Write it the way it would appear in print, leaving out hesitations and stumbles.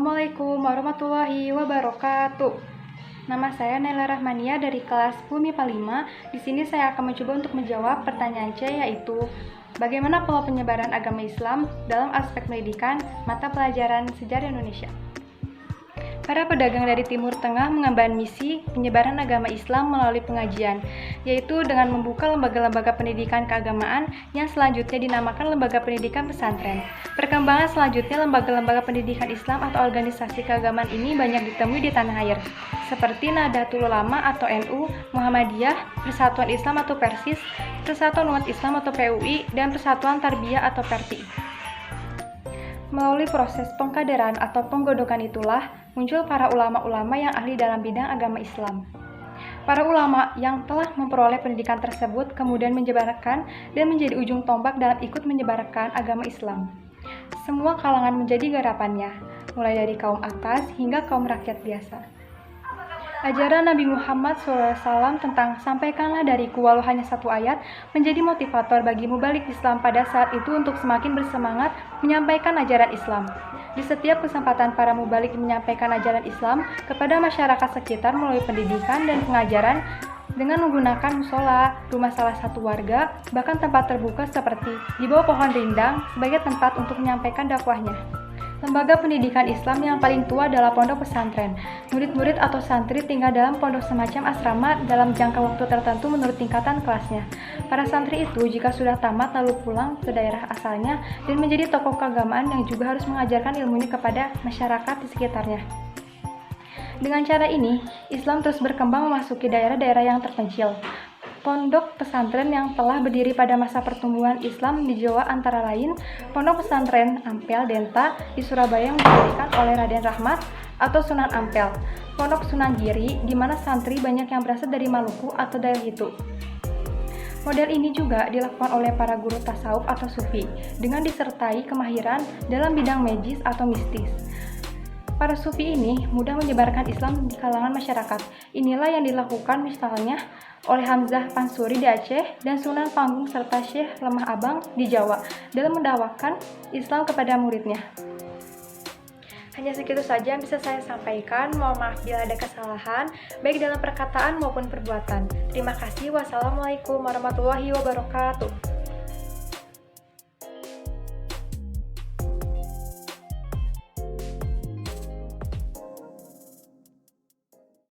Assalamualaikum warahmatullahi wabarakatuh. Nama saya Naila Rahmania dari kelas 10 MIPA 5. Di sini saya akan mencoba untuk menjawab pertanyaan C, yaitu bagaimana pola penyebaran agama Islam dalam aspek pendidikan mata pelajaran sejarah Indonesia. Para pedagang dari Timur Tengah mengemban misi penyebaran agama Islam melalui pengajian, yaitu dengan membuka lembaga-lembaga pendidikan keagamaan yang selanjutnya dinamakan lembaga pendidikan pesantren. Perkembangan selanjutnya lembaga-lembaga pendidikan Islam atau organisasi keagamaan ini banyak ditemui di tanah air, seperti Nahdlatul Ulama atau NU, Muhammadiyah, Persatuan Islam atau Persis, Persatuan Umat Islam atau PUI, dan Persatuan Tarbiyah atau PERTI. Melalui proses pengkaderan atau penggodokan itulah muncul para ulama-ulama yang ahli dalam bidang agama Islam. Para ulama yang telah memperoleh pendidikan tersebut kemudian menyebarkan dan menjadi ujung tombak dalam ikut menyebarkan agama Islam. Semua kalangan menjadi garapannya, mulai dari kaum atas hingga kaum rakyat biasa. Ajaran Nabi Muhammad SAW tentang sampaikanlah dariku walau hanya satu ayat menjadi motivator bagi mubalik Islam pada saat itu untuk semakin bersemangat menyampaikan ajaran Islam. Di setiap kesempatan para mubalik menyampaikan ajaran Islam kepada masyarakat sekitar melalui pendidikan dan pengajaran dengan menggunakan musola, rumah salah satu warga, bahkan tempat terbuka seperti di bawah pohon rindang sebagai tempat untuk menyampaikan dakwahnya. Lembaga pendidikan Islam yang paling tua adalah pondok pesantren. Murid-murid atau santri tinggal dalam pondok semacam asrama dalam jangka waktu tertentu menurut tingkatan kelasnya. Para santri itu jika sudah tamat lalu pulang ke daerah asalnya dan menjadi tokoh keagamaan yang juga harus mengajarkan ilmunya kepada masyarakat di sekitarnya. Dengan cara ini, Islam terus berkembang memasuki daerah-daerah yang terpencil. Pondok pesantren yang telah berdiri pada masa pertumbuhan Islam di Jawa antara lain Pondok Pesantren Ampel Denta di Surabaya yang didirikan oleh Raden Rahmat atau Sunan Ampel, Pondok Sunan Giri di mana santri banyak yang berasal dari Maluku atau daerah itu. Model ini juga dilakukan oleh para guru tasawuf atau sufi dengan disertai kemahiran dalam bidang magis atau mistis. Para sufi ini mudah menyebarkan Islam di kalangan masyarakat. Inilah yang dilakukan misalnya oleh Hamzah Pansuri di Aceh dan Sunan Panggung serta Syekh Lemah Abang di Jawa dalam mendakwakan Islam kepada muridnya. Hanya segitu saja yang bisa saya sampaikan. Mohon maaf bila ada kesalahan, baik dalam perkataan maupun perbuatan. Terima kasih. Wassalamualaikum warahmatullahi wabarakatuh.